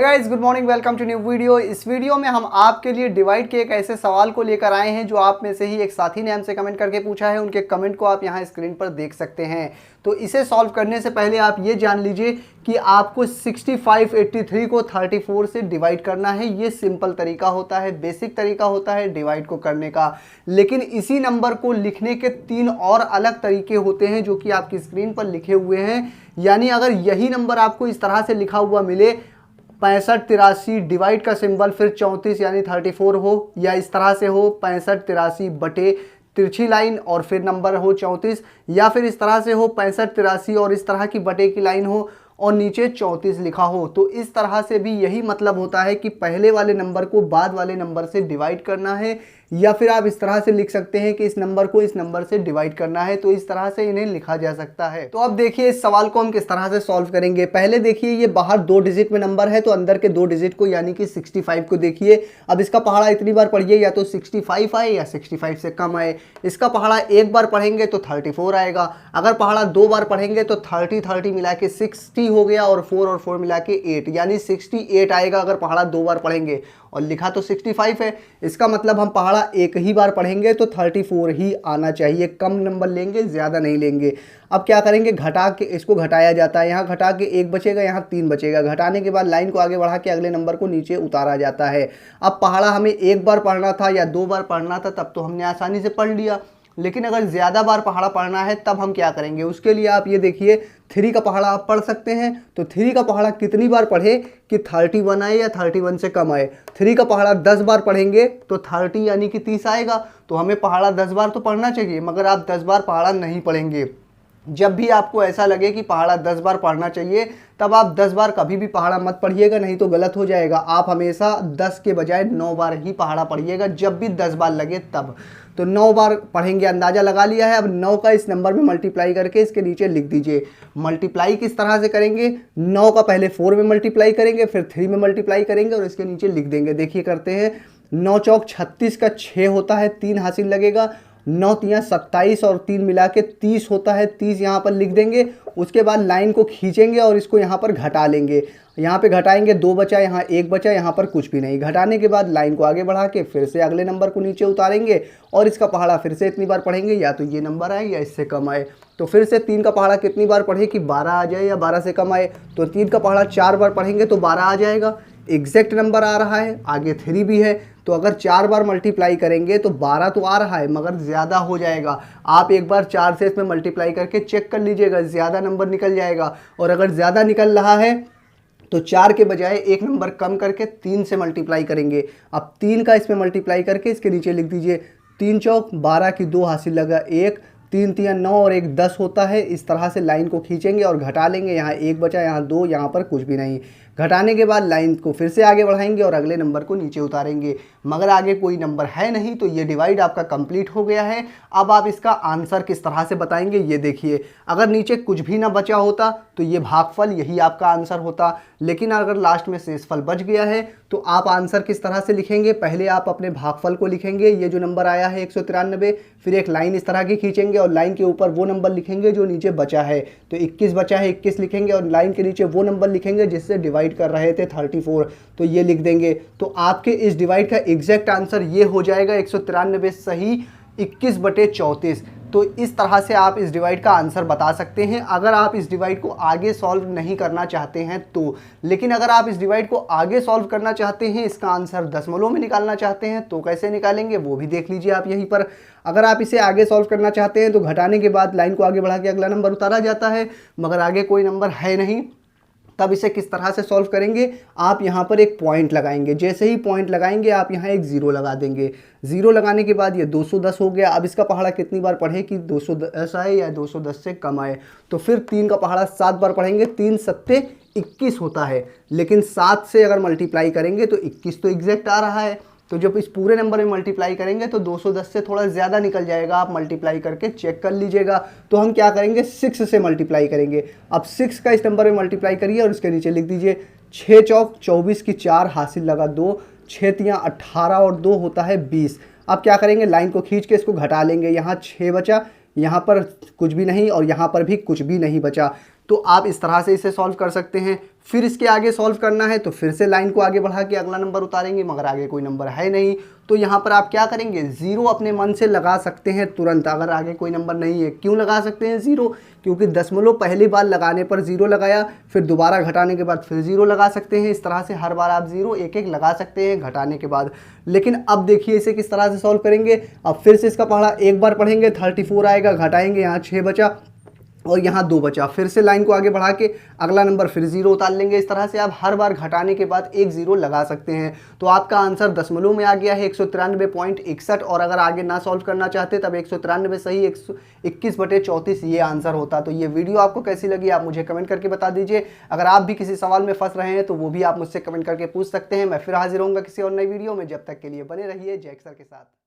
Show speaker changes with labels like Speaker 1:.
Speaker 1: Hi guys, good morning, welcome to new video. इस video में हम आपके लिए डिवाइड के एक ऐसे सवाल को लेकर आए हैं जो आप में से ही एक साथी ने हमसे कमेंट करके पूछा है। उनके कमेंट को आप यहां स्क्रीन पर देख सकते हैं। तो इसे सॉल्व करने से पहले आप ये जान लीजिए कि आपको 6583 को 34 से डिवाइड करना है। ये सिंपल तरीका होता है, बेसिक तरीका होता है डिवाइड को करने का। लेकिन इसी नंबर को लिखने के 3 और अलग तरीके होते हैं जो कि आपकी स्क्रीन पर लिखे हुए हैं। यानी अगर यही नंबर आपको इस तरह से लिखा हुआ मिले 6583 डिवाइड का सिंबल फिर 34 यानी 34 हो, या इस तरह से हो 6583 बटे तिरछी लाइन और फिर नंबर हो 34, या फिर इस तरह से हो 6583 और इस तरह की बटे की लाइन हो और नीचे 34 लिखा हो, तो इस तरह से भी यही मतलब होता है कि पहले वाले नंबर को बाद वाले नंबर से डिवाइड करना है। या फिर आप इस तरह से लिख सकते हैं कि इस नंबर को इस नंबर से डिवाइड करना है। तो इस तरह से इन्हें लिखा जा सकता है। तो अब देखिए इस सवाल को हम किस तरह से सॉल्व करेंगे। पहले देखिए ये बाहर 2 डिजिट में नंबर है, तो अंदर के 2 डिजिट को यानी कि 65 को देखिए। अब इसका पहाड़ा इतनी बार पढ़िए या तो 65 आए या 65 से कम आए। इसका पहाड़ा एक बार पढ़ेंगे तो 34 आएगा। अगर पहाड़ा 2 बार पढ़ेंगे तो 30 मिला के 60 हो गया और 4 मिला के 8 यानी 68 आएगा अगर पहाड़ा 2 बार पढ़ेंगे। और लिखा तो 65 है, इसका मतलब हम पहाड़ा एक ही बार पढ़ेंगे तो 34 ही आना चाहिए। कम नंबर लेंगे, ज़्यादा नहीं लेंगे। अब क्या करेंगे, घटा के इसको घटाया जाता है। यहाँ घटा के 1 बचेगा, यहाँ 3 बचेगा। घटाने के बाद लाइन को आगे बढ़ा के अगले नंबर को नीचे उतारा जाता है। अब पहाड़ा हमें 1 बार पढ़ना था या 2 बार पढ़ना था तब तो हमने आसानी से पढ़ लिया। लेकिन अगर ज़्यादा बार पहाड़ा पढ़ना है तब हम क्या करेंगे, उसके लिए आप ये देखिए 3 का पहाड़ा आप पढ़ सकते हैं। तो 3 का पहाड़ा कितनी बार पढ़े कि 31 आए या 31 से कम आए। 3 का पहाड़ा 10 बार पढ़ेंगे तो 30 यानी कि 30 आएगा। तो हमें पहाड़ा 10 बार तो पढ़ना चाहिए, मगर आप 10 बार पहाड़ा नहीं पढ़ेंगे। जब भी आपको ऐसा लगे कि पहाड़ा 10 बार पढ़ना चाहिए तब आप 10 बार कभी भी पहाड़ा मत पढ़िएगा, नहीं तो गलत हो जाएगा। आप हमेशा 10 के बजाय 9 बार ही पहाड़ा पढ़िएगा, जब भी 10 बार लगे तब। तो 9 बार पढ़ेंगे, अंदाज़ा लगा लिया है। अब 9 का इस नंबर में मल्टीप्लाई करके इसके नीचे लिख दीजिए। मल्टीप्लाई किस तरह से करेंगे, 9 का पहले 4 में मल्टीप्लाई करेंगे, फिर 3 में मल्टीप्लाई करेंगे और इसके नीचे लिख देंगे। देखिए करते हैं, 9 चौक 36 का 6 होता है, 3 हासिल लगेगा। 9 तियाँ 27 और 3 मिला के 30 होता है, 30 यहाँ पर लिख देंगे। उसके बाद लाइन को खींचेंगे और इसको यहाँ पर घटा लेंगे। यहाँ पे घटाएंगे, 2 बचा, यहाँ 1 बचा, यहाँ पर कुछ भी नहीं। घटाने के बाद लाइन को आगे बढ़ा के फिर से अगले नंबर को नीचे उतारेंगे और इसका पहाड़ा फिर से इतनी बार पढ़ेंगे, या तो ये नंबर आए या इससे कम आए। तो फिर से 3 का पहाड़ा कितनी बार पढ़े कि 12 आ जाए या 12 से कम आए। तो 3 का पहाड़ा 4 बार पढ़ेंगे तो 12 आ जाएगा। एग्जैक्ट नंबर आ रहा है, आगे 3 भी है। तो अगर 4 बार मल्टीप्लाई करेंगे तो 12 तो आ रहा है मगर ज़्यादा हो जाएगा। आप एक बार 4 से इसमें मल्टीप्लाई करके चेक कर लीजिएगा, ज़्यादा नंबर निकल जाएगा। और अगर ज़्यादा निकल रहा है तो 4 के बजाय एक नंबर कम करके 3 से मल्टीप्लाई करेंगे। अब 3 का इसमें मल्टीप्लाई करके इसके नीचे लिख दीजिए। 3 चौक 12 की 2 हासिल लगा 1, 3 तियाँ 9 और 1 10 होता है। इस तरह से लाइन को खींचेंगे और घटा लेंगे। यहाँ 1 बचा, यहाँ 2, यहाँ पर कुछ भी नहीं। घटाने के बाद लाइन को फिर से आगे बढ़ाएंगे और अगले नंबर को नीचे उतारेंगे, मगर आगे कोई नंबर है नहीं। तो ये डिवाइड आपका कंप्लीट हो गया है। अब आप इसका आंसर किस तरह से बताएंगे ये देखिए। अगर नीचे कुछ भी ना बचा होता तो ये भागफल यही आपका आंसर होता, लेकिन अगर लास्ट में शेषफल बच गया है तो आप आंसर किस तरह से लिखेंगे। पहले आप अपने भागफल को लिखेंगे, ये जो नंबर आया है 193, फिर एक लाइन इस तरह की खींचेंगे और लाइन के ऊपर वो नंबर लिखेंगे जो नीचे बचा है। तो 21 बचा है, 21 लिखेंगे और लाइन के नीचे वो नंबर लिखेंगे जिससे डिवाइड कर रहे थे 34, तो ये लिख देंगे। तो आपके इस डिवाइड का एग्जैक्ट आंसर ये हो जाएगा 193 सही 21/34। तो इस तरह से आप इस डिवाइड का आंसर बता सकते हैं अगर आप इस डिवाइड को आगे सॉल्व नहीं करना चाहते हैं तो। लेकिन अगर आप इस डिवाइड को आगे सॉल्व करना चाहते हैं, इसका आंसर दशमलव में निकालना चाहते हैं, तो कैसे निकालेंगे वो भी देख लीजिए आप यहीं पर। अगर आप इसे आगे सॉल्व करना चाहते हैं तो घटाने के बाद लाइन को आगे बढ़ा के अगला नंबर उतारा जाता है, मगर आगे कोई नंबर है नहीं। तब इसे किस तरह से सॉल्व करेंगे, आप यहाँ पर एक पॉइंट लगाएंगे। जैसे ही पॉइंट लगाएंगे आप यहाँ एक 0 लगा देंगे। 0 लगाने के बाद ये 210 हो गया। अब इसका पहाड़ा कितनी बार पढ़े कि 210 आए या 210 से कम आए। तो फिर 3 का पहाड़ा 7 बार पढ़ेंगे, 3 सत्ते 21 होता है, लेकिन 7 से अगर मल्टीप्लाई करेंगे तो 21 तो एग्जैक्ट आ रहा है। तो जब इस पूरे नंबर में मल्टीप्लाई करेंगे तो 210 से थोड़ा ज़्यादा निकल जाएगा। आप मल्टीप्लाई करके चेक कर लीजिएगा। तो हम क्या करेंगे, 6 से मल्टीप्लाई करेंगे। अब 6 का इस नंबर में मल्टीप्लाई करिए और इसके नीचे लिख दीजिए। 6 चौक 24 की 4 हासिल लगा 2, 6 तियाँ 18 और 2 होता है 20। अब क्या करेंगे, लाइन को खींच के इसको घटा लेंगे। यहाँ 6 बचा, यहाँ पर कुछ भी नहीं और यहाँ पर भी कुछ भी नहीं बचा। तो आप इस तरह से इसे सॉल्व कर सकते हैं। फिर इसके आगे सॉल्व करना है तो फिर से लाइन को आगे बढ़ा के अगला नंबर उतारेंगे, मगर आगे कोई नंबर है नहीं, तो यहाँ पर आप क्या करेंगे, जीरो अपने मन से लगा सकते हैं तुरंत, अगर आगे कोई नंबर नहीं है। क्यों लगा सकते हैं जीरो, क्योंकि दशमलव पहली बार लगाने पर जीरो लगाया, फिर दोबारा घटाने के बाद फिर जीरो लगा सकते हैं। इस तरह से हर बार आप जीरो एक एक लगा सकते हैं घटाने के बाद। लेकिन अब देखिए इसे किस तरह से सॉल्व करेंगे। अब फिर से इसका पढ़ा एक बार पढ़ेंगे, 34 आएगा, घटाएंगे, यहाँ 6 बचा और यहाँ 2 बचा, फिर से लाइन को आगे बढ़ा के अगला नंबर फिर जीरो उतार लेंगे। इस तरह से आप हर बार घटाने के बाद एक जीरो लगा सकते हैं। तो आपका आंसर दशमलव में आ गया है 193.61, और अगर आगे ना सॉल्व करना चाहते तब 193 सही 121/34 ये आंसर होता। तो ये वीडियो आपको कैसी लगी आप मुझे कमेंट करके बता दीजिए। अगर आप भी किसी सवाल में फंस रहे हैं तो वो भी आप मुझसे कमेंट करके पूछ सकते हैं। मैं फिर हाजिर होऊंगा किसी और नई वीडियो में, जब तक के लिए बने रहिए जय सर के साथ।